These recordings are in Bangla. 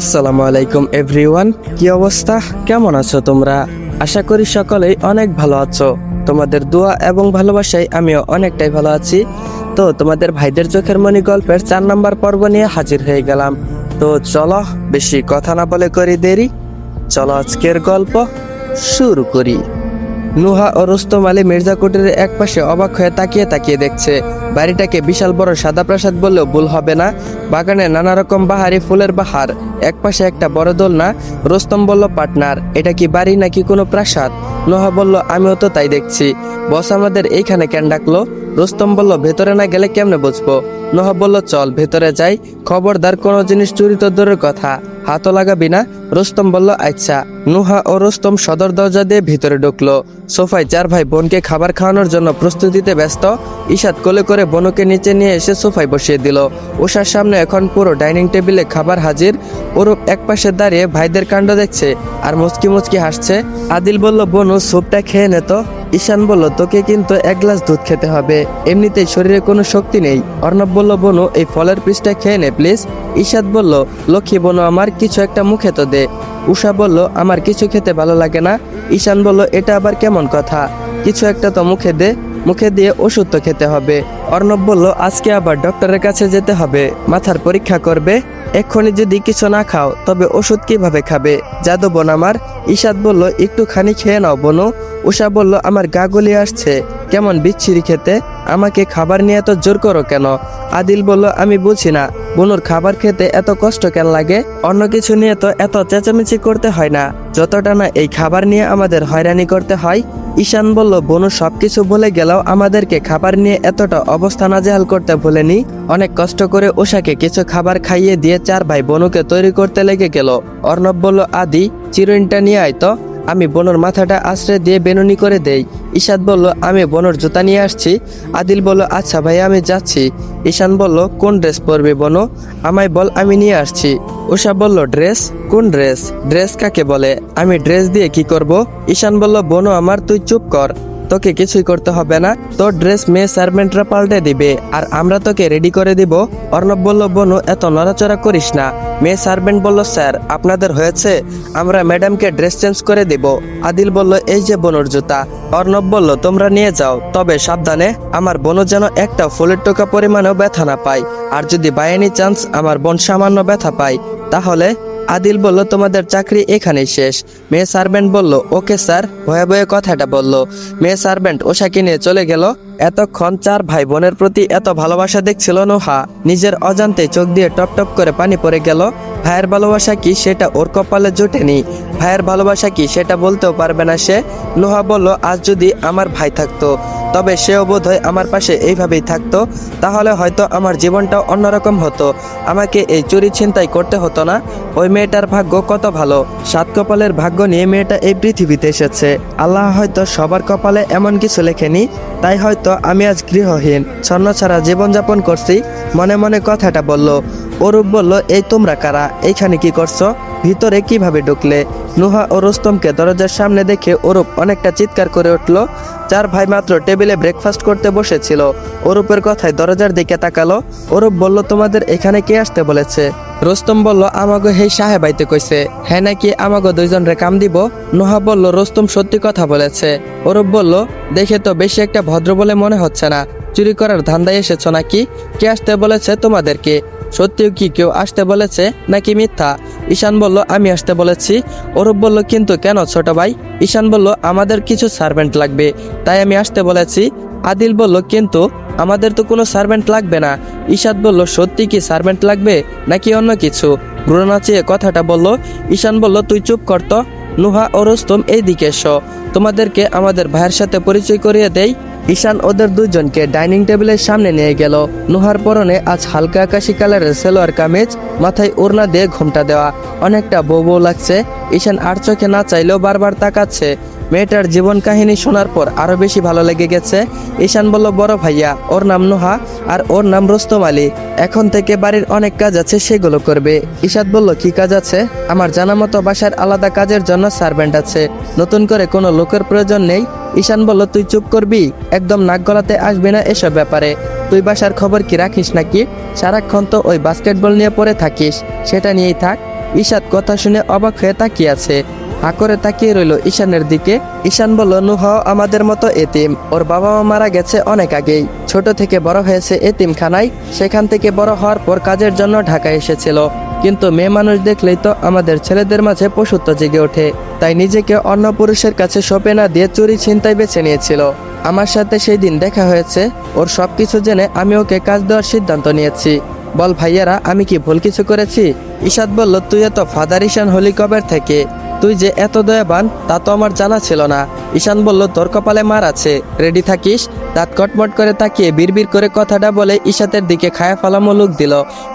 আসসালামু আলাইকুম এভরিওয়ান, কি অবস্থা, কেমন আছো তোমরা? আশা করি সকলেই অনেক ভালো আছো। তোমাদের দোয়া এবং ভালোবাসায় আমিও অনেকটাই ভালো আছি। তো তোমাদের ভাইদের চোখের মনি গল্পের 4 নম্বর পর্ব নিয়ে হাজির হয়ে গেলাম। তো চলো বেশি কথা না বলে করি দেরি, চলো আজকের গল্প শুরু করি। নুহা ও রুস্তম আলী মির্জা কুটিরের এক পাশে অবাক হয়ে তাকিয়ে তাকিয়ে দেখছে। বাড়িটাকে বিশাল বড় সাদা প্রাসাদ বললেও ভুল হবে না। বাগানে নানা রকম বাহারি ফুলের বাহার, এক পাশে একটা বড় দোলনা। রুস্তম বলল, পার্টনার, এটা কি বাড়ি নাকি কোনো প্রাসাদ? নুহা বলল, আমিও তো তাই দেখছি। বস আমাদের এইখানে কেন ডাকলো? রুস্তম বলল, ভেতরে না গেলে কেমনে বুঝবো? নুহা বলল, চল ভেতরে যাই, খবরদার কোনো জিনিস চুরি তো দূরের কথা, হাতও লাগাবি না। রুস্তম বলল, আচ্ছা। নুহা ও রুস্তম সদর দরজা দিয়ে ভিতরে ঢুকলো। সোফায় 4 ভাই বোনকে খাবার খাওয়ানোর জন্য প্রস্তুতিতে ব্যস্ত। ইশাদ কোলে করে বনুকে নিচে নিয়ে এসে সোফায় বসিয়ে দিল। উষার সামনে এখন পুরো ডাইনিং টেবিলে খাবার হাজির। ওরূপ এক পাশে দাঁড়িয়ে ভাইদের কাণ্ড দেখছে আর মুচকি মুচকি হাসছে। আদিল বলল, বনু স্যুপটা খেয়ে নে তো। ঈশান বলল, তোকে কিন্তু 1 গ্লাস দুধ খেতে হবে, এমনিতেই শরীরে কোনো শক্তি নেই। অর্ণব বলল, বনু এই ফলের পিসটা খেয়ে নে প্লিজ। ইশাদ বলল, লক্ষ্মী বনু আমার, কিছু একটা মুখে তো দে। উষা বলল, আমার কিছু খেতে ভালো লাগে না। ঈশান বলল, এটা আবার কেমন কথা? কিছু একটা তো মুখে দে, মুখে দিয়ে ওষুধ তো খেতে হবে। অর্ণব বলল, আজকে আবার ডক্টরের কাছে যেতে হবে, মাথার পরীক্ষা করবে। এক্ষুনি যদি কিছু না খাও তবে ওষুধ কিভাবে খাবে? জাদু বোন আমার। ইশাদ বলল, একটুখানি খেয়ে নাও বনু। উষা বলল, আমার গা গুলিয়ে আসছে, কেমন বিচ্ছিরি খেতে, আমাকে খাবার নিয়ে এত জোর করো কেন? আদিল বলল, আমি বুঝি না বনুর খাবার খেতে এত কষ্ট কেন লাগে, অন্য কিছু নিয়ে তো এত চেঁচামেচি করতে হয় না, যতটা না এই খাবার নিয়ে আমাদের হয়রানি করতে হয়। ঈশান বলল, বনু সবকিছু ভুলে গেলেও আমাদেরকে খাবার নিয়ে এতটা অবস্থা নাজেহাল করতে ভুলেনি। অনেক কষ্ট করে উষাকে কিছু খাবার খাইয়ে দিয়ে 4 ভাই বনুকে তৈরি করতে লেগে গেল। অর্ণব বলল, আদি চিরুনিটা নিয়ে আয় তো, আমি বনুর মাথাটা আশ্রয় দিয়ে বেনুনি করে দেই। ইশাদ বলল, আমি বনুর জুতা নিয়ে আসছি। আদিল বলল, আচ্ছা ভাই আমি যাচ্ছি। ঈশান বলল, কোন ড্রেস পরবি বনু? আমায় বল, আমি নিয়ে আসছি। উষা বলল, ড্রেস? কোন ড্রেস? ড্রেস কাকে বলে? আমি ড্রেস দিয়ে কি করব? ঈশান বলল, বনু আমার, তুই চুপ কর, তোকে কিছুই করতে হবে না, তোর ড্রেস মেয়ে সার্ভেন্টরা পাল্টে দিবে আর আমরা তোকে রেডি করে দিব। অর্ণব বলল, বনু এত নড়াচড়া করিস না। মেয়ে সার্ভেন্ট বলল, স্যার আপনাদের হয়েছে, আমরা ম্যাডামকে ড্রেস চেঞ্জ করে দিব। আদিল বলল, এই যে বনুর জুতা। অর্ণব বলল, তোমরা নিয়ে যাও, তবে সাবধানে, আমার বনু যেন একটা ফুলের টোকা পরিমাণেও ব্যথা না পায়, আর যদি বাই এনি চান্স আমার বোন সামান্য ব্যথা পায় তাহলে। আদিল বলল, তোমাদের চাকরি এখানেই শেষ। মেয়ে সার্ভেন্ট বলল, ওকে স্যার, ভয়ে ভয়ে কথাটা বলল। মেয়ে সার্ভেন্ট ওষাকে নিয়ে চলে গেল। এতক্ষণ 4 ভাই বোনের প্রতি এত ভালোবাসা দেখছিল নুহা, নিজের অজান্তে চোখ দিয়ে টপ টপ করে পানি পড়ে গেল। ভাইয়ের ভালোবাসা কি সেটা ওর কপালে জোটেনি, ভাইয়ের ভালোবাসা কি সেটা বলতেও পারবে না সে। নুহা বলল, আজ যদি আমার ভাই থাকতো তবে সেও বোধহয় আমার পাশে এইভাবেই থাকতো, তাহলে হয়তো আমার জীবনটাও অন্যরকম হতো, আমাকে এই চুরি ছিনতাই করতে হতো না। ওই মেয়েটার ভাগ্য কত ভালো, 7 কপালের ভাগ্য নিয়ে মেয়েটা এই পৃথিবীতে এসেছে। আল্লাহ হয়তো সবার কপালে এমন কিছু লেখেনি, তাই হয়তো আমি আজ গৃহহীন ছন্ন ছাড়া জীবনযাপন করছি। মনে মনে কথাটা বলল। অরূপ বলল, এই তোমরা কারা, এইখানে কি করছো, ভিতরে কিভাবে ঢুকলে? নুহা ও রুস্তমকে দরজার সামনে দেখে অরূপ অনেকটা চিৎকার করে উঠল। 4 ভাই মাত্র টেবিলে ব্রেকফাস্ট করতে বসেছিল। অরূপের কথায় দরজার দিকে তাকালো। অরূপ বলল, তোমাদের এখানে কে আসতে বলেছে? রুস্তম বলল, আমাগো হেই সাহেবাইতে কইছে। হ্যাঁ নাকি আমাগো 2 জনরে কাম দিব? নুহা বলল, রুস্তম সত্যি কথা বলেছে। অরূপ বলল, দেখে তো বেশি একটা ভদ্র বলে মনে হচ্ছে না, চুরি করার ধান্দায় এসেছো নাকি? কে আসতে বলেছে তোমাদেরকে? সত্যিও কি কেউ আসতে বলেছে নাকি মিথ্যা? ঈশান বলল, আমি আসতে বলেছি। অরূপ বলল, কিন্তু কেন ছোট ভাই? ঈশান বলল, আমাদের কিছু সার্ভেন্ট লাগবে, তাই আমি আসতে বলেছি। আদিল বলল, কিন্তু আমাদের তো কোনো সার্ভেন্ট লাগবে না। ঈশাদ বলল, সত্যি কি সার্ভেন্ট লাগবে নাকি অন্য কিছু? ভ্রু নাচিয়ে কথাটা বলল। ঈশান বলল, তুই চুপ কর তো। নুহা ও রুস্তম এই দিকে এসো, তোমাদেরকে আমাদের ভাইয়ের সাথে পরিচয় করিয়ে দেই। ঈশান ওদের 2 জনকে ডাইনিং টেবিলের সামনে নিয়ে গেল। নুহার পরনে আজ হালকা আকাশি কালারের সেলোয়ার কামিজ, মাথায় ওড়না দিয়ে ঘোমটা দেওয়া, অনেকটা বউ বউ লাগছে। ঈশান আর চোখে না চাইলেও বারবার তাকাচ্ছে। মেয়েটার জীবন কাহিনী শোনার পর আরো বেশি ভালো লেগে গেছে। ঈশান বলল, বড় ভাইয়া, ওর নাম নুহা আর ওর নাম রুস্তম আলী, এখন থেকে বাড়ির অনেক কাজ আছে সেগুলো করবে। ঈশাদ বলল, কি কাজ আছে? আমার জানা মতো বাসার আলাদা কাজের জন্য সার্ভেন্ট আছে, নতুন করে কোনো লোকের প্রয়োজন নেই। ঈশান বলল, তুই চুপ করবি, একদম নাক গলাতে আসবি না এসব ব্যাপারে। তুই বাসার খবর কি রাখিস নাকি? সারাক্ষণ তো ওই বাস্কেটবল নিয়ে পড়ে থাকিস, সেটা নিয়েই থাক। ঈশাদ কথা শুনে অবাক হয়ে তাকিয়ে আছে। হা করে তাকিয়ে রইল ঈশানের দিকে। ঈশান বলল, নুহা আমাদের মতো এতিম, ওর বাবা মা মারা গেছে অনেক আগেই। ছোট থেকে বড় হয়েছে এতিমখানায়, সেখান থেকে বড় হওয়ার পর কাজের জন্য ঢাকায় এসেছিল। কিন্তু মেয়ে মানুষ দেখলেই তো আমাদের ছেলেদের মাঝে পশুত্ব জেগে ওঠে, তাই নিজেকে অন্য পুরুষের কাছে সঁপে না দিয়ে চুরি ছিনতাই বেছে নিয়েছিল। আমার সাথে সেই দিন দেখা হয়েছে, ওর সবকিছু জেনে আমি ওকে কাজ দেওয়ার সিদ্ধান্ত নিয়েছি। বল ভাইয়ারা, আমি কি ভুল কিছু করেছি? ঈশাদ বলল, তুই এত ফাদার ঈশান হলি কবে থেকে? তুই যে এত দয়াবান তা তো আমার জানা ছিল না। ঈশান বলল, তোর কপালে মার আছে, রেডি থাকিস। দাঁত কটমট করে তাকিয়ে বিড়বিড় করে কথাটা বলে ঈশাদের দিকে খায়া ফালামো লুক দিল।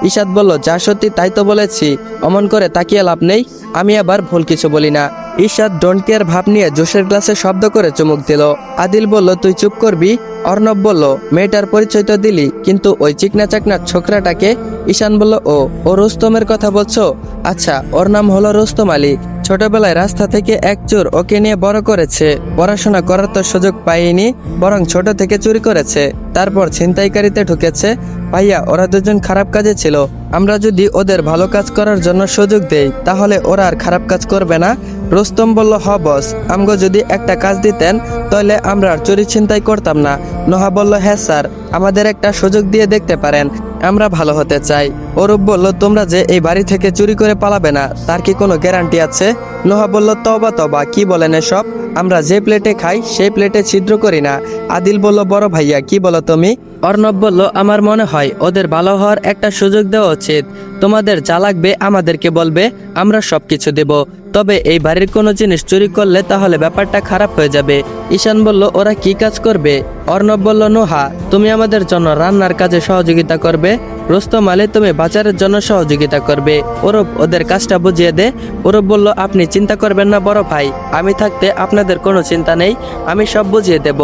ঈশাদ বলল, যা সত্যি তাই তো বলেছি, অমন করে তাকিয়ে লাভ নেই। আমি আবার ভুল কিছু বলি না। ঈশাদ ডোন্ট কেয়ার ভাব নিয়ে জোশের গ্লাসে শব্দ করে চুমুক দিল। আদিল বলল, তুই চুপ করবি? অর্ণব বলল, মেয়েটার পরিচয় তো দিলি, কিন্তু ওই চিকনা চাকনা ছোকরাটাকে? ঈশান বলল, ও রুস্তমের কথা বলছো? আচ্ছা, ওর নাম হলো রুস্তম আলী। ছোটবেলায় রাস্তা থেকে এক চোর ওকে নিয়ে বড় করেছে। পড়াশোনা করার তো সুযোগ পাইনি, বরং ছোট থেকে চুরি করেছে, তারপর ছিনতাইকারীতে ঢুকেছে। ভাইয়া, ওরা দুজন খারাপ কাজে ছিল। আমরা যদি ওদের ভালো কাজ করার জন্য সুযোগ দেই, তাহলে ওরা আর খারাপ কাজ করবে না। রুস্তম বলল, হ বস, আমগো যদি একটা কাজ দিতেন তাহলে আমরা আর চুরি ছিনতাই করতাম না। নোহা বলল, হ্যাঁ স্যার, আমাদের একটা সুযোগ দিয়ে দেখতে পারেন, আমরা ভালো হতে চাই। অরূপ বলল, তোমরা যে এই বাড়ি থেকে চুরি করে পালাবে না, তার কি কোনো গ্যারান্টি আছে? নোহা বলল, তবা তবা, কি বলেন এসব? আমরা যে প্লেটে খাই সেই প্লেটে ছিদ্র করি না। আদিল বলল, বড় ভাইয়া কি বলো তুমি? অর্ণব বলল, আমার মনে হয় ওদের ভালো হওয়ার একটা সুযোগ দেওয়া উচিত। তোমাদের যা লাগবে আমাদেরকে বলবে, আমরা সবকিছু দেব। তবে এই বাড়ির কোনো জিনিস চুরি করলে তাহলে ব্যাপারটা খারাপ হয়ে যাবে। ঈশান বলল, ওরা কি কাজ করবে? অর্ণব বলল, নোহা, তুমি আমাদের জন্য রান্নার কাজে সহযোগিতা করবে। রুস্তম আলী, তুমি বাজারের জন্য সহযোগিতা করবে। ওরূপ ওদের কাজটা বুঝিয়ে দে। ওরূপ বলল, আপনি চিন্তা করবেন না বড় ভাই, আমি থাকতে আপনাদের কোনো চিন্তা নেই, আমি সব বুঝিয়ে দেব।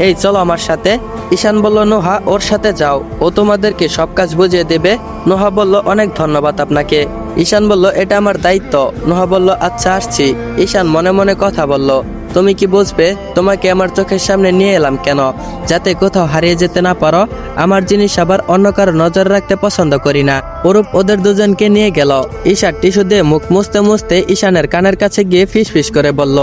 এই চলো আমার সাথে। ঈশান বলল, নোহা ওর সাথে যাও, ও তোমাদেরকে সব কাজ বুঝিয়ে দেবে। নোহা বলল, অনেক ধন্যবাদ আপনাকে। ঈশান বলল, এটা আমার দায়িত্ব। নোহা বলল, আচ্ছা আসছি। ঈশান মনে মনে কথা বলল, তুমি কি বুঝবে, তোমাকে আমার চোখের সামনে নিয়ে এলাম কেন? যাতে কোথাও হারিয়ে যেতে না পারো। আমার জিনিস আবার অন্য কারো নজর রাখতে পছন্দ করি না। অরূপ ওদের দুজনকে নিয়ে গেল। ঈশাদ টিস্যু দিয়ে মুখ মুছতে মুছতে ঈশানের কানের কাছে গিয়ে ফিস ফিস করে বলল।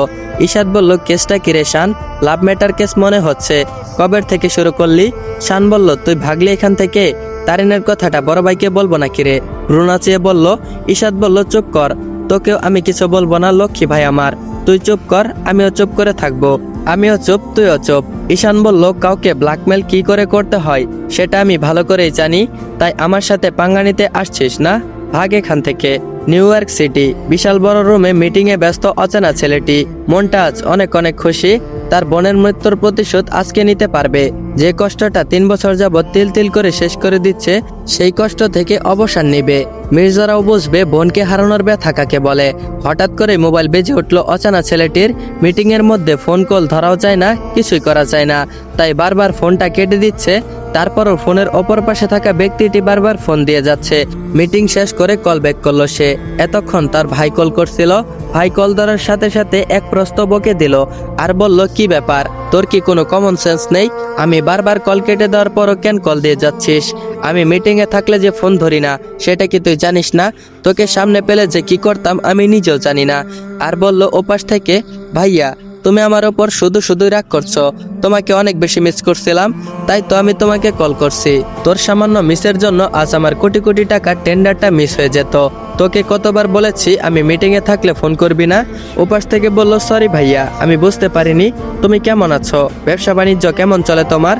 ঈশাদ বলল, কেসটা কি রে শান? লাভ ম্যাটার কেস মনে হচ্ছে, কবের থেকে শুরু করলি? শান বলল, তুই ভাগলি এখান থেকে? তারিনের কথাটা বড় ভাইকে বলবো না কিরে? রুনা চেয়ে বলল। ঈশাদ বলল, চুপ কর, তোকেও আমি কিছু বলবো না লক্ষ্মী ভাই আমার, তুই চুপ কর, আমিও চুপ করে থাকবো। আমিও চুপ, তুইও চুপ। ঈশান বলল, কাউকে ব্ল্যাকমেল কি করে করতে হয় সেটা আমি ভালো করেই জানি, তাই আমার সাথে পাঙ্গা নিতে আসছিস না? ভাগ এখান থেকে। নিউ ইয়র্ক সিটি, বিশাল বড় রুমে মিটিংয়ে ব্যস্ত অচেনা ছেলেটি। মনটা আজ অনেক অনেক খুশি, তার বোনের মৃত্যুর প্রতিশোধ আজকে নিতে পারবে। যে কষ্টটা 3 বছর যাবৎ তিল তিল করে শেষ করে দিচ্ছে, সেই কষ্ট থেকে অবসান নিবে। মির্জারাও বুঝবে বোনকে হারানোর ব্যথা কাকে বলে। হঠাৎ করে মোবাইল বেজে উঠল অচেনা ছেলেটির। মিটিং এর মধ্যে ফোন কল ধরাও যায় না, কিছুই করা যায় না, তাই বারবার ফোনটা কেটে দিচ্ছে। তারপরও ফোনের অপর পাশে থাকা ব্যক্তিটি বারবার ফোন দিয়ে যাচ্ছে। মিটিং শেষ করে কল ব্যাক করলো সে। এতক্ষণ তার ভাই কল করছিল। ভাই কল ধরার সাথে সাথে এক প্রস্তাব বকে দিল আর বলল, কি ব্যাপার, তোর কি কোনো কমন সেন্স নেই? আমি বারবার কল কেটে দেওয়ার পরও কেন কল দিয়ে যাচ্ছিস? আমি মিটিং এ থাকলে যে ফোন ধরি না সেটা কি তুই জানিস না? তোকে সামনে পেলে যে কি করতাম আমি নিজেও জানি না। আর বলল ওপাশ থেকে, ভাইয়া তুমি আমার ওপর শুধু শুধুই রাগ করছো, তোমাকে অনেক বেশি মিস করছিলাম, তাই তো আমি তোমাকে কল করছি। তোর সামান্য মিসের জন্য আজ আমার কোটি কোটি টাকার টেন্ডারটা মিস হয়ে যেত। তোকে কতবার বলেছি আমি মিটিং এ থাকলে ফোন করবি না। ওপাশ থেকে বলল, সরি ভাইয়া, আমি বুঝতে পারিনি। তুমি কেমন আছো? ব্যবসা বাণিজ্য কেমন চলে তোমার?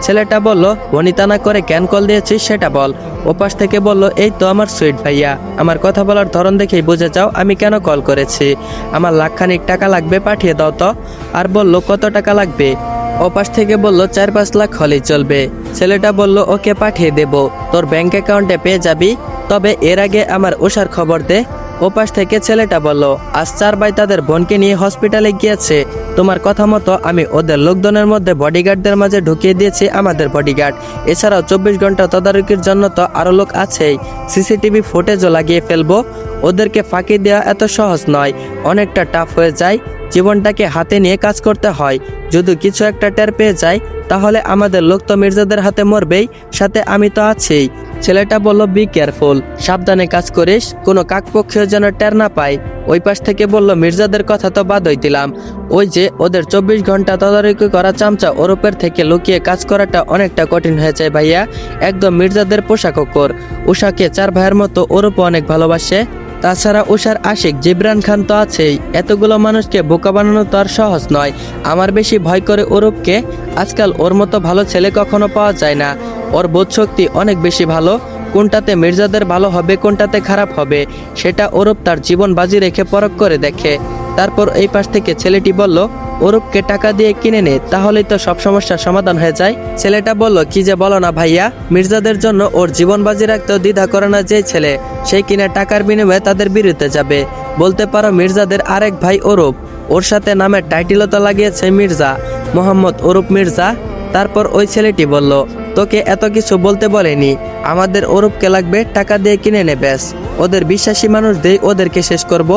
ছেলেটা বলল, বনিতা না করে কেন কল দিয়েছিস সেটা বল। ওপাশ থেকে বলল, এই তো আমার সুইট ভাইয়া, আমার কথা বলার ধরন দেখেই বুঝে যাও আমি কেন কল করেছি। আমার লাখখানিক টাকা লাগবে, পাঠিয়ে দাও তো। আর বলল, কত টাকা লাগবে? ওপাশ থেকে বলল, 4-5 লাখ হলেই চলবে। ছেলেটা বলল, ওকে পাঠিয়ে দেব, তোর ব্যাংক অ্যাকাউন্টে পেয়ে যাবি, তবে এর আগে আমার উষার খবর দে। ওপাশ থেকে ছেলেটা বলল, আজ 4 ভাই তাদের বোনকে নিয়ে হসপিটালে গিয়েছে। তোমার কথা মতো আমি ওদের লোকজনের মধ্যে বডিগার্ডদের মাঝে ঢুকিয়ে দিয়েছি আমাদের বডিগার্ড। এছাড়াও 24 ঘন্টা তদারকির জন্য তো আরো লোক আছেই। সিসিটিভি ফুটেজও লাগিয়ে ফেলবো। ওদেরকে ফাঁকি দেওয়া এত সহজ নয়, অনেকটা টাফ হয়ে যায়। জীবনটাকে হাতে নিয়ে কাজ করতে হয়। যদি কিছু একটা টের পেয়ে যায় তাহলে আমাদের লোক তো মির্জাদের হাতে মরবেই, সাথে আমি তো আছি। ছেলেটা বলল বি কেয়ারফুল, সাবধানে কাজ করিস, কোনো কাকপক্ষীয় যেন টের না পায়। ওই পাশ থেকে বলল মির্জাদের কথা তো বাদই দিলাম, ওই যে ওদের 24 ঘন্টা তদারকি করা চামচা ওরূপের থেকে লুকিয়ে কাজ করাটা অনেকটা কঠিন হয়ে যায় ভাইয়া। একদম মির্জাদের পোশাকর। উষাকে 4 ভাইয়ের মতো ওরূপ অনেক ভালোবাসে। তাছাড়া উষার আশিক জিবরান খান তো আছেই। এতগুলো মানুষকে বোকা বানানো তো আর সহজ নয়। আমার বেশি ভয় করে ওরূপকে। আজকাল ওর মতো ভালো ছেলে কখনো পাওয়া যায় না। ওর বোধশক্তি অনেক বেশি ভালো। কোনটাতে মির্জাদের ভালো হবে, কোনটাতে খারাপ হবে, সেটা ওরূপ তার জীবন বাজি রেখে পরখ করে দেখে। তারপর এই পাশ থেকে ছেলেটি বলল, ওরূপকে টাকা দিয়ে কিনে নে, তাহলেই তো সব সমস্যার সমাধান হয়ে যায়। ছেলেটা বলল, কি যে বলো না ভাইয়া, মির্জাদের জন্য ওর জীবন বাজি রাখতেও দ্বিধা করে না যে ছেলে, সেই কিনা টাকার বিনিময়ে তাদের বিরুদ্ধে যাবে। বলতে পারো মির্জাদের আরেক ভাই ওরূপ। ওর সাথে নামের টাইটেলও তো লাগিয়েছে মির্জা, মোহাম্মদ ওরূপ মির্জা। তারপর ওই ছেলেটি বলল, তোকে এত কিছু বলতে বলেনি, আমাদের ওরূপকে লাগবে, টাকা দিয়ে কিনে নে ব্যাস। ওদের বিশ্বাসী মানুষ দিয়ে ওদেরকে শেষ করব।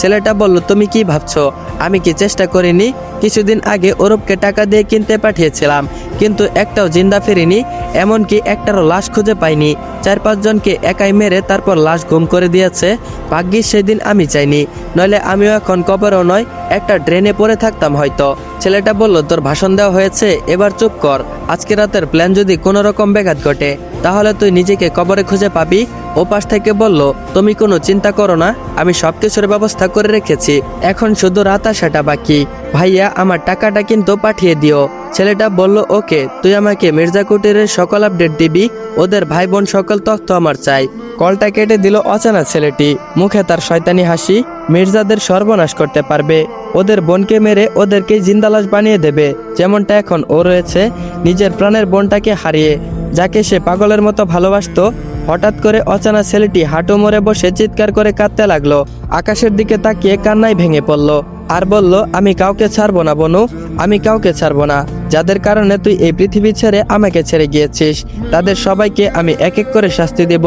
ছেলেটা বলল, তুমি কি ভাবছো আমি কি চেষ্টা করিনি? কিছুদিন আগে ওরূপকে টাকা দিয়ে কিনতে পাঠিয়েছিলাম, কিন্তু একটাও জিন্দা ফেরিনি, এমনকি একটারও লাশ খুঁজে পাইনি। 4-5 জনকে একাই মেরে তারপর লাশ গুম করে দিয়েছে। ভাগ্যিস সেদিন আমি চাইনি, নইলে আমিও এখন কবরও নয়, একটা ড্রেনে পড়ে থাকতাম হয়তো। ছেলেটা বলল, তোর ভাষণ দেওয়া হয়েছে, এবার চুপ কর। আজকে রাতের প্ল্যান যদি কোনো রকম ব্যাঘাত ঘটে, তাহলে তুই নিজেকে কবরে খুঁজে পাবি। ওপাশ থেকে বলল, তুমি কোনো চিন্তা করো না, আমি সবকিছুর ব্যবস্থা করে রেখেছি, এখন শুধু রাত আসাটা বাকি। ভাইয়া আমার টাকাটা কিন্তু পাঠিয়ে দিও। ছেলেটা বলল, ওকে, তুই আমাকে মির্জা কুটিরের সকল আপডেট দিবি, ওদের ভাই বোন সকল তথ্য আমার চাই। কলটা কেটে দিল অচেনা ছেলেটি, মুখে তার শয়তানি হাসি। মির্জাদের সর্বনাশ করতে পারবে, ওদের বোনকে মেরে ওদেরকে জিন্দালাশ বানিয়ে দেবে, যেমনটা এখন ও রয়েছে, নিজের প্রাণের বোনটাকে হারিয়ে, যাকে সে পাগলের মতো ভালোবাসতো। হঠাৎ করে অচেনা ছেলেটি হাঁটু মরে বসে চিৎকার করে কাঁদতে লাগলো, আকাশের দিকে তাকিয়ে কান্নায় ভেঙে পড়ল আর বলল, আমি কাউকে ছাড়বো না বনু, আমি কাউকে ছাড়বো না। যাদের কারণে তুই এই পৃথিবী ছেড়ে আমাকে ছেড়ে গিয়েছিস, তাদের সবাইকে আমি এক এক করে শাস্তি দেব।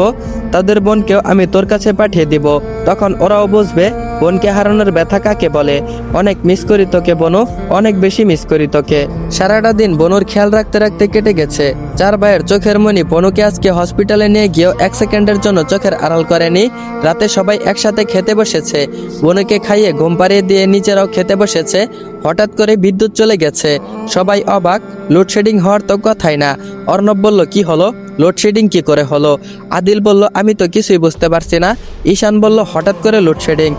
তাদের বোনকেও আমি তোর কাছে পাঠিয়ে দিব, তখন ওরাও বুঝবে বোনকে হারানোর ব্যথা কাকে বলে। অনেক মিস করি তোকে বনু, অনেক বেশি মিস করি তোকে। সারাটা দিন বনুর খেয়াল রাখতে রাখতে কেটে গেছে। 4 ভাইয়ের চোখের মনি বনুকে আজকে হসপিটালে নিয়ে গিয়েও 1 সেকেন্ডের জন্য চোখের আড়াল করেনি। রাতে সবাই একসাথে খেতে বসেছে, বনুকে খাইয়ে ঘুম পাড়িয়ে দিয়ে নিজেরাও খেতে বসেছে। হঠাৎ করে বিদ্যুৎ চলে গেছে, সবাই অবাক। লোডশেডিং হওয়ার তো কথাই না। অর্ণব বলল, কি হলো, লোডশেডিং কি করে হলো? আদিল বলল, আমি তো কিছুই বুঝতে পারছি না। ঈশান বলল, হঠাৎ করে লোডশেডিং,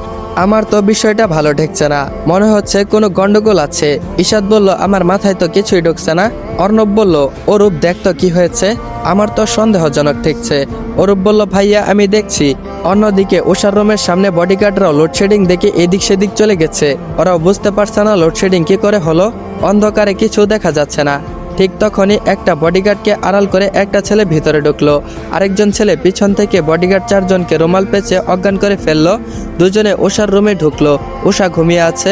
আমার তো বিষয়টা ভালো ঠেকছে না, মনে হচ্ছে কোনো গন্ডগোল আছে। ঈশাদ বলল, আমার মাথায় তো কিছুই ঢুকছে না। অর্ণব বলল, ওরূপ দেখ তো কি হয়েছে, আমার তো সন্দেহজনক ঠেকছে। অরূপ বলল, ভাইয়া আমি দেখছি। অন্যদিকে উষার রুমের সামনে বডিগার্ডরাও লোডশেডিং দেখে এদিক সেদিক চলে গেছে। ওরাও বুঝতে পারছে না লোডশেডিং কি করে হলো, অন্ধকারে কিছু দেখা যাচ্ছে না। ঠিক তখনই একটা বডিগার্ডকে আড়াল করে একটা ছেলে ভিতরে ঢুকলো। আরেকজন ছেলে পিছন থেকে বডিগার্ড 4 জনকে রুমাল পেঁচে অজ্ঞান করে ফেললো। দুজনে উষার রুমে ঢুকলো। উষা ঘুমিয়ে আছে।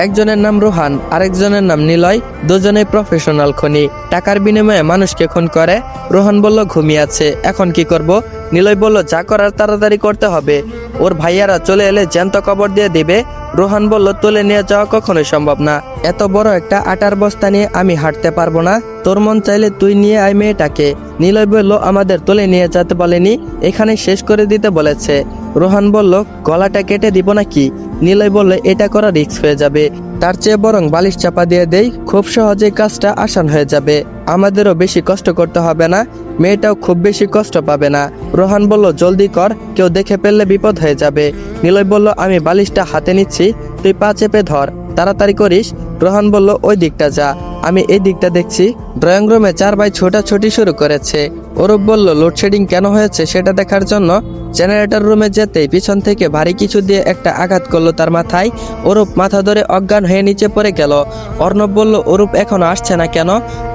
একজনের নাম রোহান, আরেকজনের নাম নিলয়। দুজনেই প্রফেশনাল খুনি, টাকার বিনিময়ে মানুষকে খুন করে। রোহান বলল, ঘুমিয়ে আছে, এখন কি করব? নিলয় বলল, যা করার তাড়াতাড়ি করতে হবে, ওর ভাইয়ারা চলে এলে জ্যান্ত কবর দিয়ে দিবে। রোহান বলল, তুলে নিয়ে যাওয়া কখনোই সম্ভব না, এত বড় একটা আটার বস্তা নিয়ে আমি হাঁটতে পারবো না, তোর মন চাইলে তুই নিয়ে আয় মেয়েটাকে। নিলয় বলল, আমাদের তুলে নিয়ে যেতে বলেনি, এখানে শেষ করে দিতে বলেছে। রোহান বলল, গলাটা কেটে দিব নাকি? নিলয় বলল, এটা করা রিস্ক হয়ে যাবে, তার চেয়ে বরং বালিশ চাপা দিয়ে দেই, খুব সহজেই কাজটা আসান হয়ে যাবে, আমাদেরও বেশি কষ্ট করতে হবে না, মেয়েটাও খুব বেশি কষ্ট পাবে না। রোহান বলল, জলদি কর, কেউ দেখে ফেললে বিপদ হয়ে যাবে। নিলয় বলল, আমি বালিশটা হাতে নিচ্ছি, তুই পা চেপে ধর, তাড়াতাড়ি করিস। রোহান বলল, ওই দিকটা যা, আমি এই দিকটা দেখছি। ড্রয়িং রুমে 4 ভাই ছোটাছুটি শুরু করেছে। অরূপ বলল, লোডশেডিং কেন হয়েছে সেটা দেখার জন্য। জেনারেটর রুমে যেতেই পিছন থেকে ভারী কিছু দিয়ে একটা আঘাত করলো তার মাথায়। অরূপ মাথা ধরে অজ্ঞান হয়ে নিচে পড়ে গেল। অর্ণব বলল, অরূপ এখনো আসছে না কেন?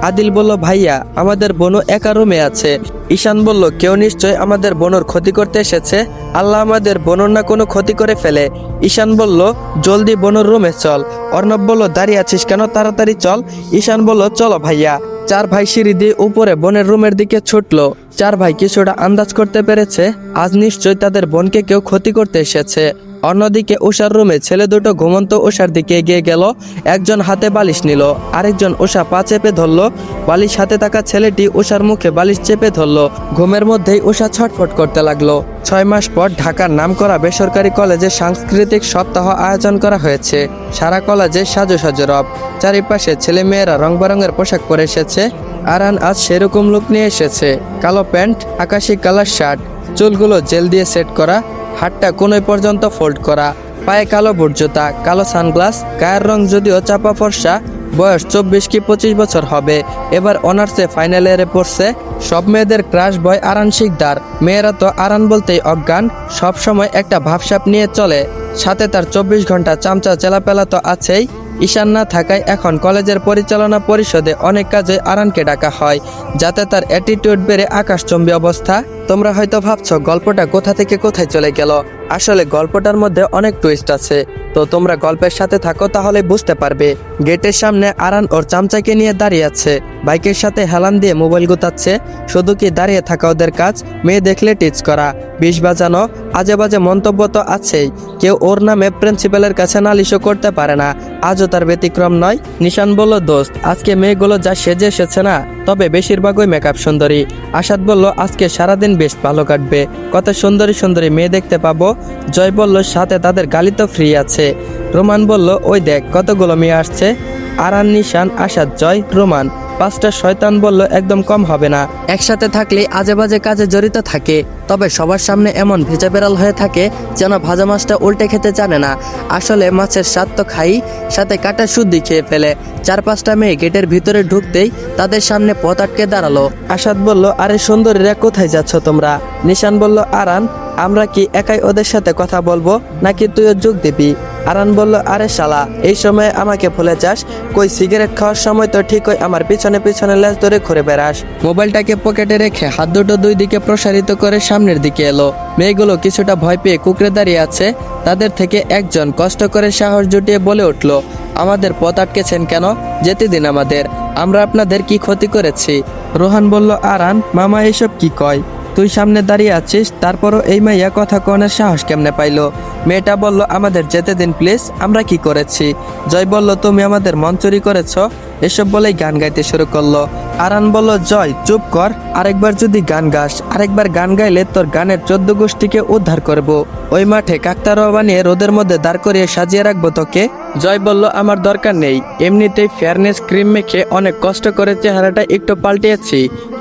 আদিল বলল, ভাইয়া আমাদের বোনও একা রুমে আছে। ঈশান বলল, কেউ নিশ্চয় আমাদের বোনের ক্ষতি করতে এসেছে, আল্লাহ আমাদের বোনের না কোনো ক্ষতি করে ফেলে। ঈশান বলল, জলদি বোনের রুমে চল। অর্ণব বলল, দাঁড়িয়ে আছিস কেন, তাড়াতাড়ি চল। ঈশান বলল, চলো ভাইয়া। চার ভাই সিঁড়ি দিয়ে উপরে বোনের রুমের দিকে ছুটলো। চার ভাই কিছুটা আন্দাজ করতে পেরেছে আজ নিশ্চয়ই তাদের বোনকে কেউ ক্ষতি করতে এসেছে। অন্যদিকে উষার রুমে ছেলে দুটো ঘুমন্ত উষার দিকে এগিয়ে গেল। একজন হাতে বালিশ নিল, আরেকজন উষা পা চেপে ধরলো। বালিশ হাতে থাকা ছেলেটি উষার মুখে বালিশ চেপে ধরলো। ঘুমের মধ্যেই উষা ছটফট করতে লাগলো। 6 মাস পর ঢাকার নামকরা বেসরকারি কলেজে সাংস্কৃতিক সপ্তাহ আয়োজন করা হয়েছে। সারা কলেজে সাজো সাজো রব, চারিপাশে ছেলে মেয়েরা রং বেরঙের পোশাক পরে এসেছে। আরান আজ সেরকম লুক নিয়ে এসেছে, কালো প্যান্ট, আকাশি কালার শার্ট, চুলগুলো জেল দিয়ে সেট করা, হাতটা কোনোই পর্যন্ত ফোল্ড করা, পায়ে কালো বুট জুতা, কালো সানগ্লাস, গায়ের রং যদিও চাপা ফর্সা, বয়স 24 কি 25 বছর হবে। এবার অনার্সে ফাইনাল ইয়ারে পড়ছে। সব মেয়েদের ক্রাশ বয় আরান শিকদার। মেয়েরা তো আরান বলতেই অজ্ঞান, সব সময় একটা ভাবসাপ নিয়ে চলে। সাথে তার 24 ঘন্টা চামচা চেলাপেলা তো আছেই। ঈশান না থাকায় এখন কলেজের পরিচালনা পরিষদে অনেক কাজে আরানকে ডাকা হয়, যাতে তার অ্যাটিটিউড বেড়ে আকাশচম্বী অবস্থা। তোমরা হয়তো ভাবছো গল্পটা কোথা থেকে কোথায় চলে গেল। আসলে গল্পটার মধ্যে অনেক টুইস্ট আছে, তো তোমরা গল্পের সাথে থাকো তাহলে বুঝতে পারবে। গেটের সামনে আরান ওর চামচাকে নিয়ে দাঁড়িয়ে আছে, বাইকের সাথে হেলান দিয়ে মোবাইল গুতাচ্ছে। শুধু কি দাঁড়িয়ে থাকা ওদের কাজ? মেয়ে দেখলে টিচ করা, বিষ বাজানো, আজে বাজে মন্তব্য তো আছেই। কেউ ওর নামে প্রিন্সিপালের কাছে নালিশও করতে পারে না, আজও তার ব্যতিক্রম নয়। নিশান বলল, দোস্ত আজকে মেয়েগুলো যা সেজে এসেছে না, তবে বেশিরভাগই মেকআপ সুন্দরী। আসাদ বলল, আজকে সারাদিন বেশ ভালো কাটবে, কত সুন্দরী সুন্দরী মেয়ে দেখতে পাবো। জয় বলল, সাথে তাদের গালি তো ফ্রি আছে। রোমান বলল, ওই দেখ কতগুলো মেয়ে আসছে। আরান, নিশান, আসাদ, জয়, রোমান, 5টা। শয়তান বলল, একদম কম হবে না। একসাথে থাকলে আজে বাজে কাজে জড়িত থাকে, তবে সবার সামনে এমন ভেজা বেড়াল হয়ে থাকে যেন ভাজা মাছটা উল্টে খেতে জানে না। আসলে মাছের স্বাদ তো খাই, সাথে কাটা শুদ্ধি খেয়ে ফেলে। 4-5টা মেয়ে গেটের ভিতরে ঢুকতেই তাদের সামনে পথ আটকে দাঁড়ালো। আসাদ বলল, আরে সুন্দরীরা কোথায় যাচ্ছ তোমরা? নিশান বলল, আরান আমরা কি একাই ওদের সাথে কথা বলবো, নাকি তুইও যোগ দিবি? আরান বলল, আরে শালা, এই সময় আমাকে ভুলে যাস? কই সিগারেট খাওয়ার সময় তো ঠিকই আমার পিছনে পিছনে লেজ ধরে ঘুরে বেড়াস। মোবাইলটাকে পকেটে রেখে হাত দুটো দুই দিকে প্রসারিত করে সামনের দিকে এলো। মেয়েগুলো কিছুটা ভয় পেয়ে কুকড়ে দাঁড়িয়ে আছে। তাদের থেকে একজন কষ্ট করে সাহস জুটিয়ে বলে উঠল, আমাদের পথ আটকেছেন কেন? যেতে দিন আমাদের, আমরা আপনাদের কি ক্ষতি করেছি? রোহান বলল, আরান মামা এসব কি কয়? তুই সামনে দাঁড়িয়ে আছিস, তারপরও এই মাইয়া কথা কনের সাহস কেমনে পাইলো? মেয়েটা বলল, আমাদের যেতে দিন প্লিজ, আমরা কি করেছি? জয় বলল, তুমি আমাদের মন চুরি করেছ। এসব বলেই গান গাইতে শুরু করলো। আরান বলল, জয় চুপ কর, আরেকবার যদি গান গাস, আরেকবার গান গাইলে তোর গানের 14 গোষ্ঠীকে উদ্ধার করব। ওই মাঠে কাকতারোয়া বানিয়ে রোদের মধ্যে দাঁড় করিয়ে সাজিয়ে রাখবো তোকে। জয় বলল, আমার দরকার নেই, এমনিতেই ফেয়ারনেস ক্রিম মেখে অনেক কষ্ট করে চেহারাটা একটু পাল্টিয়েছি।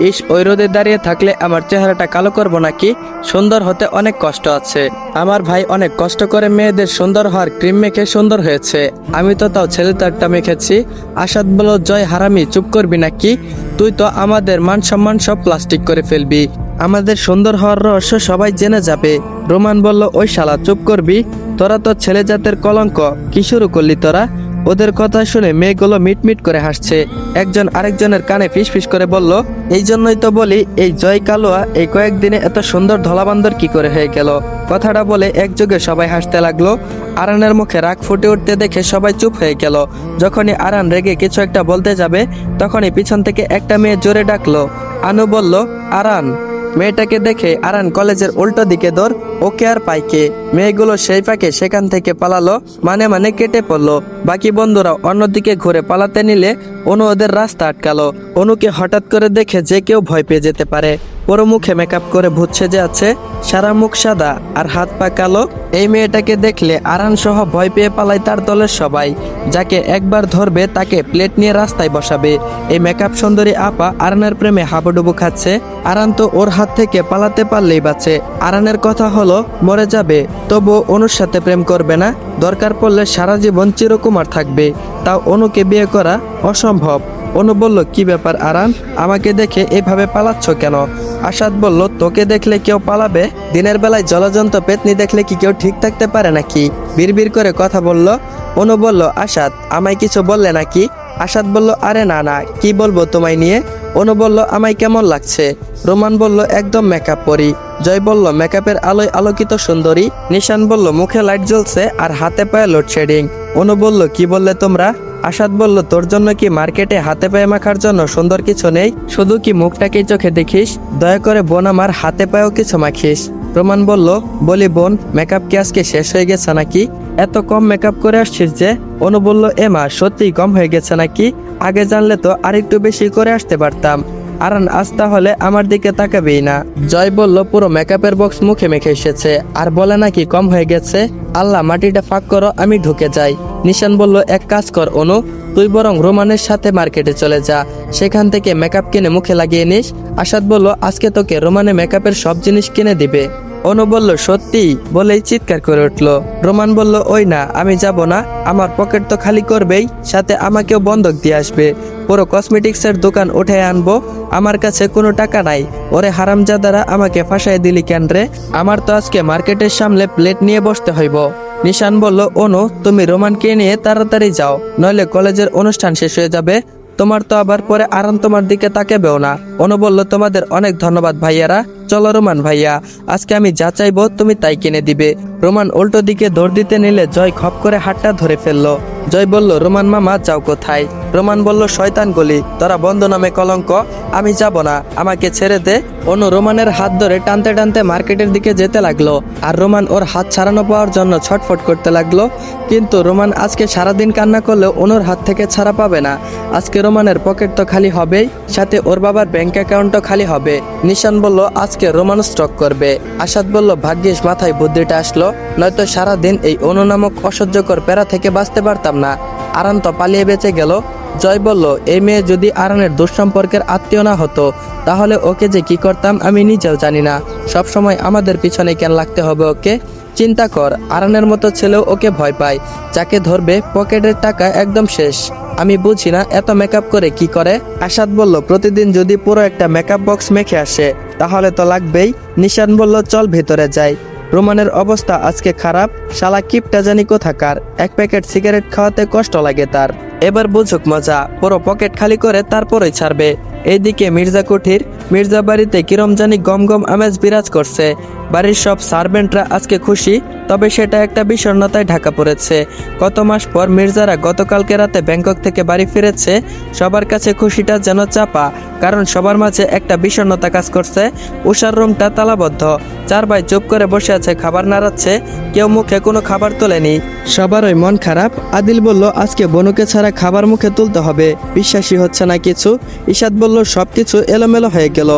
ইস, ওই রোদে দাঁড়িয়ে থাকলে আমার চেহারাটা কালো করবো নাকি? সুন্দর হতে অনেক কষ্ট আছে। আমার ভাই অনেক কষ্ট করে মেয়েদের সুন্দর হওয়ার ক্রিম মেখে সুন্দর হয়েছে, আমি তো তাও ছেলেটারটা মেখেছি। আসাদ বলল, জয় হারামি, চুপ করবি নাকি? তুই তো আমাদের মান সম্মান সব প্লাস্টিক করে ফেলবি, আমাদের সুন্দর হওয়ার রহস্য সবাই জেনে যাবে। রোমান বলল, ওই শালা চুপ করবি, তোরা তো ছেলে জাতের কলঙ্ক, কি শুরু করলি তোরা? ওদের কথা শুনে মেয়েগুলো মিটমিট করে হাসছে। একজন আরেকজনের কানে ফিসফিস করে বলল, এই জন্যই তো বলি এই জয় কালোয়া এই কয়েকদিনে এত সুন্দর ধলাবান্দর কি করে হয়ে গেল। কথাটা বলে একযোগে সবাই হাসতে লাগলো। আরানের মুখে রাগ ফুটে উঠতে দেখে সবাই চুপ হয়ে গেল। যখনই আরান রেগে কিছু একটা বলতে যাবে, তখনই পিছন থেকে একটা মেয়ে জোরে ডাকলো। আনু বলল, আরান। মেয়েটাকে দেখে আরান কলেজের উল্টো দিকে দৌড়, ওকে আর পাইকে। মেয়েগুলো সেই ফাঁকে সেখান থেকে পালালো, মানে কেটে পড়লো। বাকি বন্ধুরা অন্যদিকে ঘুরে পালাতে নিলে অনু ওদের রাস্তা আটকালো। অনুকে হঠাৎ করে দেখে যে কেউ ভয় পেয়ে যেতে পারে। পুরো মুখে মেকআপ করে ভূত সেজে আছে, সারা মুখ সাদা আর হাত পা কালো। এই মেয়েটাকে দেখলে আরান সহ ভয় পেয়ে পালায় তার দলের সবাই। যাকে একবার ধরবে তাকে প্লেট নিয়ে রাস্তায় বসাবে। এই মেকআপ সুন্দরী আপা আরানের প্রেমে হাবুডুবু খাচ্ছে। আরান তো ওর হাত থেকে পালাতে পারলেই বাঁচে। আরানের কথা হলো মরে যাবে, তবুও অনুর সাথে প্রেম করবে না। দরকার পড়লে সারা জীবন চিরকুমার থাকবে, তাও অনুকে বিয়ে করা অসম্ভব। অনু বলল, কি ব্যাপার আরান, আমাকে দেখে এভাবে পালাচ্ছ কেন? আসাদ বলল, তোকে দেখলে কেউ পালাবে? দিনের বেলায় জলজন্ত পেতনি দেখলে কি কেউ ঠিক থাকতে পারে নাকি? বিড়বিড় করে কথা বলল। অনু বলল, আসাদ আমায় কিছু বললে নাকি? আসাদ বলল, আরে না না, কি বলবো তোমায় নিয়ে। অনু বলল, আমায় কেমন লাগছে? রোমান বলল, একদম মেকআপ পরি। জয় বলল, মেকআপের আলোয় আলোকিত সুন্দরী। নিশান বলল, মুখে লাইট জ্বলছে আর হাতে পায়ে লোডশেডিং। অনু বলল, কি বললে তোমরা? আসাদ বলল, তোর জন্য কি মার্কেটে হাতে পায়ে মাখার জন্য সুন্দর কিছু নেই? শুধু কি মুখটাকেই চোখে দেখিস? দয়া করে বোন আমার হাতে পায়েও কিছু মাখিস। রোমান বলল, বলি বোন, মেকআপ কি আজকে শেষ হয়ে গেছে নাকি? এত কম মেকআপ করে আসছিস যে? অনু বলল, মা সত্যিই কম হয়ে গেছে নাকি? আগে জানলে তো আরেকটু বেশি করে আসতে পারতাম। আরান আজ তাহলে আমার দিকে তাকাবেই না। জয় বলল, পুরো মেকআপের বক্স মুখে মেখে এসেছে আর বলে নাকি কম হয়ে গেছে। আল্লাহ, মাটিটা ফাঁক করো, আমি ঢুকে যাই। নিশান বলল, এক কাজ কর অনু, তুই বরং রোমানের সাথে মার্কেটে চলে যা, সেখান থেকে মেকআপ কিনে মুখে লাগিয়ে নিস। আসাদ বলল, আজকে তোকে রোমানে মেকআপের সব জিনিস কিনে দিবে। অনু বলল, সত্যি? বলেই চিৎকার করে উঠল। রোমান বলল, ওই না, আমি যাব না, আমার পকেট তো খালি করবেই, সাথে আমাকেও বন্ধক দিয়ে আসবে। পুরো কসমেটিক্সের দোকান উঠে আনবো, আমার কাছে কোনো টাকা নাই। ওরে হারামজাদারা, আমাকে ফাঁসাই দিলি কেন রে? আমার তো আজকে মার্কেটের সামনে প্লেট নিয়ে বসতে হইব। নিশান বলল, অনু তুমি রোমানকে নিয়ে তাড়াতাড়ি যাও, নইলে কলেজের অনুষ্ঠান শেষ হয়ে যাবে। তোমার তো আবার পরে আরাম তোমার দিকে তাকাবেও না। অনু বলল, তোমাদের অনেক ধন্যবাদ ভাইয়ারা, চলো রোমান ভাইয়া, আজকে আমি যা চাইবো তুমি তাই কিনে দিবে। রোমান উল্টো দিকে দৌড় দিতে নিলে জয় খপ করে হাতটা ধরে ফেললো। জয় বলল, রোমান মামা যাও কোথায়? রোমান বলল, শয়তান গলি, তোরা বন্ধ নামে কলঙ্ক, আমি যাব না, আমাকে ছেড়ে দে। অনু রোমানের হাত ধরে টানতে টানতে মার্কেটের দিকে যেতে লাগলো, আর রোমান ওর হাত ছাড়ানো পাওয়ার জন্য ছটফট করতে লাগলো। কিন্তু রোমান আজকে সারাদিন কান্না করলেও অনুর হাত থেকে ছাড়া পাবে না। আজকে রোমানের পকেট তো খালি হবেই, সাথে ওর বাবার ব্যাংক অ্যাকাউন্টও খালি হবে। নিশান বলল, আজকে রোমান স্টক করবে। আসাদ বলল, ভাগ্যিস মাথায় বুদ্ধিটা আসলো, নয়তো সারাদিন এই অনু নামক অসহ্যকর প্যারা থেকে বাঁচতে পারতাম না। আরান তো পালিয়ে বেঁচে গেল। জয় বলল, এই মেয়ে যদি আরানের দুঃসম্পর্কের আত্মীয় না হতো, তাহলে ওকে যে কি করতাম আমি নিজেও জানি না। সব সময় আমাদের পিছনে কেন লাগতে হবে ওকে? চিন্তা কর, আরানের মতো ছেলেও ওকে ভয় পায়, যাকে ধরবে পকেটের টাকা একদম শেষ। আমি বুঝি না এত মেকআপ করে কি করে। আসাদ বলল, প্রতিদিন যদি পুরো একটা মেকআপ বক্স মেখে আসে তাহলে তো লাগবেই। নিশান বলল, চল ভেতরে যাই। রোমানের অবস্থা আজকে খারাপ, শালা কিপটা জানি কোথাকার, এক প্যাকেট সিগারেট খাওয়াতে কষ্ট লাগে তার। এবার বুঝুক মজা, পুরো পকেট খালি করে তারপরেই ছাড়বে। এইদিকে মির্জা কুঠির মির্জা বাড়িতে কিরম জানি গম গম আমেজ বিরাজ করছে। বাড়ির সব সার্ভেন্টরা আজকে খুশি, তবে সেটা একটা বিষণ্ণতায় ঢাকা পড়েছে। কত মাস পর মির্জারা গতকালকে রাতে ব্যাংকক থেকে বাড়ি ফিরেছে। সবার কাছে খুশিটা যেন চাপা, কারণ সবার মাঝে একটা বিষণ্ণতা কাজ করছে। উষার রুমটা তালাবদ্ধ, চার ভাই চুপ করে বসে আছে, খাবার নাড়াচ্ছে, কেউ মুখে কোনো খাবার তোলেনি। সবারই মন খারাপ। আদিল বলল, আজকে বনুকে ছাড়া খাবার মুখে তুলতে হবে, বিশ্বাসই হচ্ছে না কিছু। ইশাদ বলল, সবকিছু এলোমেলো হয়ে গেল।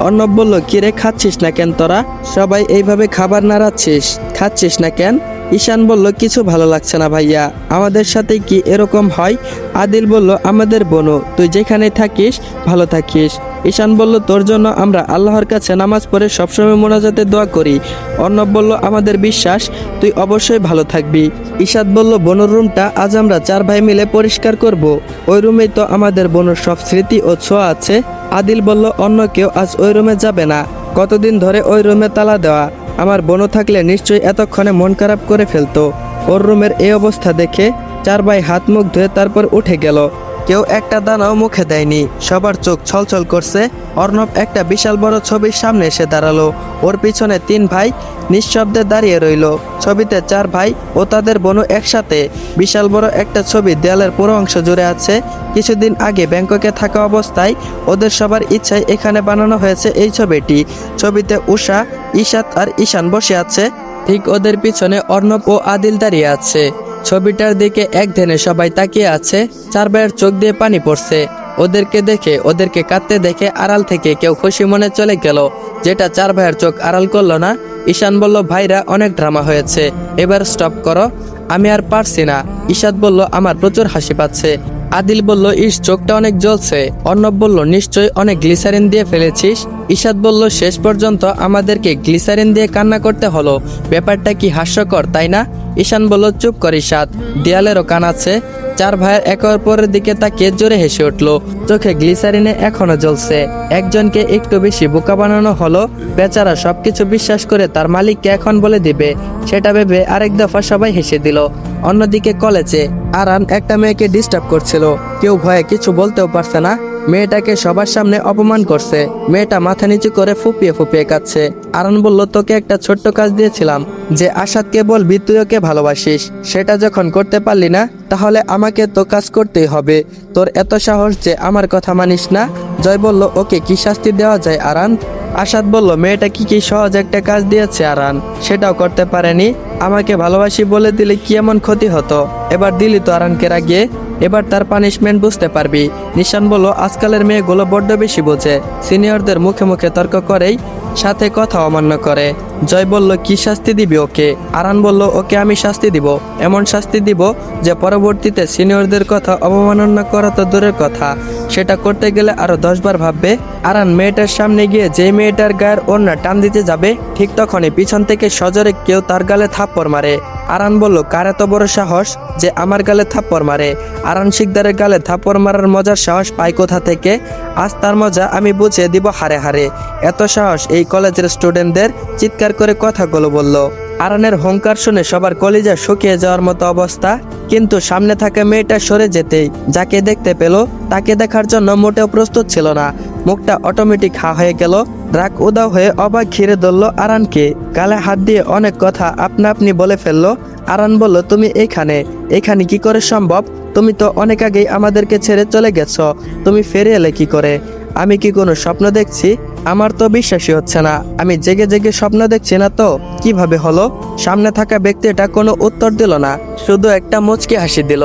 অর্ণব বলল, কিরে খাচ্ছিস না কেন তোরা? সবাই এইভাবে খাবার নাড়াচ্ছিস, খাচ্ছিস না কেন? ঈশান বলল, কিছু ভালো লাগছে না ভাইয়া, আমাদের সাথে কি এরকম হয়? আদিল বলল, আমাদের বনু, তুই যেখানে থাকিস ভালো থাকিস। ঈশান বলল, তোর জন্য আমরা আল্লাহর কাছে নামাজ পড়ে সবসময় মোনাজাতে দোয়া করি। অর্ণব বলল, আমাদের বিশ্বাস তুই অবশ্যই ভালো থাকবি। ঈশাদ বলল, বনুর রুমটা আজ আমরা চার ভাই মিলে পরিষ্কার করব, ওই রুমেই তো আমাদের বনুর সব স্মৃতি ও ছোঁয়া আছে। আদিল বলল, অন্য কেউ আজ ওই রুমে যাবে না, কতদিন ধরে ওই রুমে তালা দেওয়া, আমার বোনও থাকলে নিশ্চয়ই এতক্ষণে মন খারাপ করে ফেলতো। ওর রুমের এই অবস্থা দেখে চার ভাই হাত মুখ ধুয়ে তারপর উঠে গেল। কেউ একটা দানাও মুখে দেয়নি, সবার চোখ ছলছল করছে। অর্ণব একটা বিশাল বড় ছবির সামনে এসে দাঁড়ালো, ওর পিছনে তিন ভাই নিঃশব্দে দাঁড়িয়ে রইল। ছবিতে চার ভাই ও তাদের বোনও একসাথে। বিশাল বড় একটা ছবি দেয়ালের পুরো অংশ জুড়ে আছে। কিছুদিন আগে ব্যাংককে থাকা অবস্থায় ওদের সবার ইচ্ছায় এখানে বানানো হয়েছে এই ছবিটি। ছবিতে উষা, ঈশাত আর ঈশান বসে আছে, ঠিক ওদের পিছনে অর্ণব ও আদিল দাঁড়িয়ে আছে। ছবিটার দিকে এক ধ্যানে সবাই তাকিয়ে আছে, চার ভাইয়ের চোখ দিয়ে পানি পড়ছে। ওদেরকে দেখে, ওদেরকে কাঁদতে দেখে আড়াল থেকে কেউ খুশি মনে চলে গেল, যেটা চার ভাইয়ের চোখ আড়াল করলো না। ঈশান বলল, ভাইরা অনেক ড্রামা হয়েছে, এবার স্টপ করো, আমি আর পারছি না। ঈশাদ বলল, আমার প্রচুর হাসি পাচ্ছে। আদিল বলল, ইস চোখটা অনেক জ্বলছে। অর্ণব বলল, নিশ্চয়ই অনেক গ্লিসারিন দিয়ে ফেলেছিস। ঈশাদ বলল, শেষ পর্যন্ত আমাদেরকে গ্লিসারিন দিয়ে কান্না করতে হলো, ব্যাপারটা কি হাস্যকর তাই না? ঈশান বলল, চুপ কর ঈশাদ, দেয়ালেরও কান আছে। চার ভাইয়ের একে অপরের দিকে তাকিয়ে জোরে হেসে উঠল, চোখে গ্লিসারিনে এখনো জ্বলছে। একজনকে একটু বেশি বোকা বানানো হলো, বেচারা সবকিছু বিশ্বাস করে তার মালিককে এখন বলে দিবে, সেটা ভেবে আরেক দফা সবাই হেসে দিল। অন্যদিকে কলেজে আরান একটা মেয়েকে ডিস্টার্ব করছিল, কেউ ভয়ে কিছু বলতেও পারছে না। মেয়েটাকে সবার সামনে অপমান করছে। মেয়েটা মাথা নিচু করে ফুপিয়ে ফুপিয়ে কাঁদছে। আরান বলল, তোকে একটা ছোট্ট কাজ দিয়েছিলাম যে আসাদকে বলবি তুই ওকে ভালোবাসিস, সেটা যখন করতে পারলি না তাহলে আমাকে তো কাজ করতেই হবে। তোর এত সাহস যে আমার কথা মানিস না। জয় বলল, ওকে কি শাস্তি দেওয়া যায় আরান? আসাদ বলল, মেয়েটা কি সহজ একটা কাজ দিয়েছে আরান, সেটাও করতে পারেনি। আমাকে ভালোবাসি বলে দিলে কি এমন ক্ষতি হতো? এবার দিলি তো আরানকে রাগিয়ে, এবার তার পানিশমেন্ট বুঝতে পারবি। নিশান বলল, আজকালের মেয়েগুলো বড্ড বেশি বোঝে, সিনিয়রদের মুখে মুখে তর্ক করেই সাথে কথা অমান্য করে। জয় বলল, কি শাস্তি দিবি ওকে? আরান বলল, ওকে আমি শাস্তি দিব, এমন শাস্তি দিব যে পরবর্তীতে সিনিয়রদের কথা অবমাননা করা তো দূরের কথা, সেটা করতে গেলে আরো 10 বার ভাববে। আরান মেয়েটার সামনে গিয়ে যে মেয়েটার গায়ের ওড়না টান দিতে যাবে, ঠিক তখনই পিছন থেকে সজোরে কেউ তার গালে থাপ্পড় মারে। আরান বলল, কার এত বড় সাহস যে আমার গালে থাপ্পড় মারে? আরান শিকদারের গালে থাপ্পড় মারার মজার সাহস পায় কোথা থেকে? আজ তার মজা আমি বুঝিয়ে দিব হারে হারে। এত সাহস এই কলেজের স্টুডেন্টদের? চিৎকার করে কথাগুলো বলল। আরানের হুঙ্কার শুনে সবার কলিজা শুকিয়ে যাওয়ার মতো অবস্থা। কিন্তু সামনে থাকা মেয়েটা সরে যেতেই যাকে দেখতে পেল তাকে দেখার জন্য মোটেও প্রস্তুত ছিল না। মুখটা অটোমেটিক হা হয়ে গেল। রাগ উদাও হয়ে অবাক ঘিরে ধরল আরানকে। গালে হাত দিয়ে অনেক কথা আপনা আপনি বলে ফেললো। আরান বলল, তুমি এখানে কি করে সম্ভব? তুমি তো অনেক আগেই আমাদেরকে ছেড়ে চলে গেছো, তুমি ফিরে এলে কি করে? আমি কি কোনো স্বপ্ন দেখছি? আমার তো বিশ্বাসই হচ্ছে না। আমি জেগে জেগে স্বপ্ন দেখছি না তো কিভাবে হলো? সামনে থাকা ব্যক্তিটা কোনো উত্তর দিল না, শুধু একটা মুচকি হাসি দিল।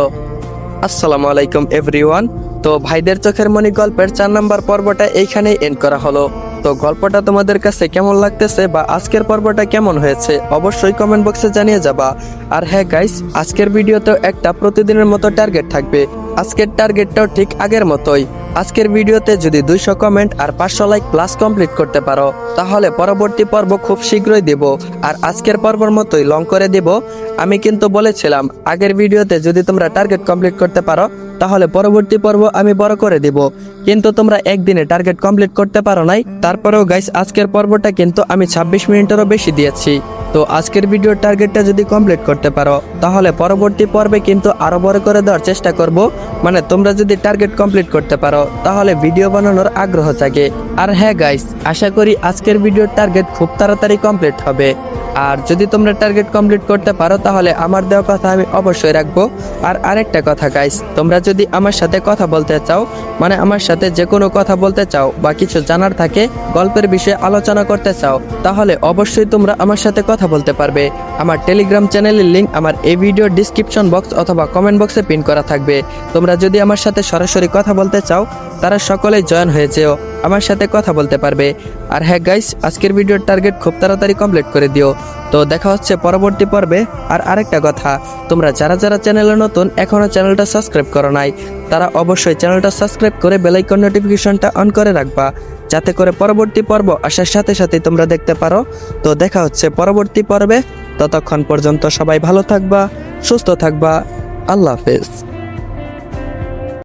আসসালামু আলাইকুম এভরিওয়ান। তো ভাইদের চোখের মনি গল্পের 4 নম্বর পর্বটা এইখানেই এন্ড করা হলো। তো গল্পটা তোমাদের কাছে কেমন লাগতেছে বা আজকের পর্বটা কেমন হয়েছে অবশ্যই কমেন্ট বক্সে জানিয়ে যাবা। আর হ্যাঁ গাইস, আজকের ভিডিওতেও একটা প্রতিদিনের মতো টার্গেট থাকবে। আজকের টার্গেটটাও ঠিক আগের মতোই। আজকের ভিডিওতে যদি 200 কমেন্ট আর 500 লাইক প্লাস কমপ্লিট করতে পারো তাহলে পরবর্তী পর্ব খুব শীঘ্রই দেব। আর আজকের পর্বর মতোই লং করে দেব। আমি কিন্তু বলেছিলাম আগের ভিডিওতে যদি তোমরা টার্গেট কমপ্লিট করতে পারো তাহলে পরবর্তী পর্ব আমি বড় করে দিব, কিন্তু তোমরা একদিনে টার্গেট কমপ্লিট করতে পারো নাই। তারপরেও গাইস, আজকের পর্বটা কিন্তু আমি 26 মিনিটেরও বেশি দিয়েছি। তো আজকের ভিডিওর টার্গেটটা যদি কমপ্লিট করতে পারো তাহলে পরবর্তী পর্বে কিন্তু আরো বড় করে দেওয়ার চেষ্টা করব। মানে তোমরা যদি টার্গেট কমপ্লিট করতে পারো তাহলে ভিডিও বানানোর আগ্রহ জাগে। আর হ্যাঁ গাইস, আশা করি আজকের ভিডিওর টার্গেট খুব তাড়াতাড়ি কমপ্লিট হবে। আর যদি তোমরা টার্গেট কমপ্লিট করতে পারো তাহলে আমার দেওয়া কথা আমি অবশ্যই রাখবো। আর আরেকটা কথা গাইস, তোমরা যদি আমার সাথে কথা বলতে চাও, মানে আমার সাথে যে কোনো কথা বলতে চাও বা কিছু জানার থাকে, গল্পের বিষয়ে আলোচনা করতে চাও, তাহলে অবশ্যই তোমরা আমার সাথে কথা বলতে পারবে। আমার টেলিগ্রাম চ্যানেলের লিংক আমার এই ভিডিওর ডিসক্রিপশন বক্স অথবা কমেন্ট বক্সে পিন করা থাকবে। তোমরা যদি আমার সাথে সরাসরি কথা বলতে চাও তারা সকলেই জয়েন হয়ে যেও, আমার সাথে কথা বলতে পারবে। আর হ্যাঁ গাইস, আজকের ভিডিওর টার্গেট খুব তাড়াতাড়ি কমপ্লিট করে দিও। তো দেখা হচ্ছে পরবর্তী পর্বে। আর আরেকটা কথা, তোমরা যারা চ্যানেলে নতুন এখনো চ্যানেলটা সাবস্ক্রাইব করো নাই তারা অবশ্যই চ্যানেলটা সাবস্ক্রাইব করে বেল আইকন নোটিফিকেশনটা অন করে রাখবা, যাতে করে পরবর্তী পর্ব আসার সাথে সাথে তোমরা দেখতে পারো। তো দেখা হচ্ছে পরবর্তী পর্বে। ততক্ষণ পর্যন্ত সবাই ভালো থাকবা, সুস্থ থাকবা। আল্লাহ হাফেজ।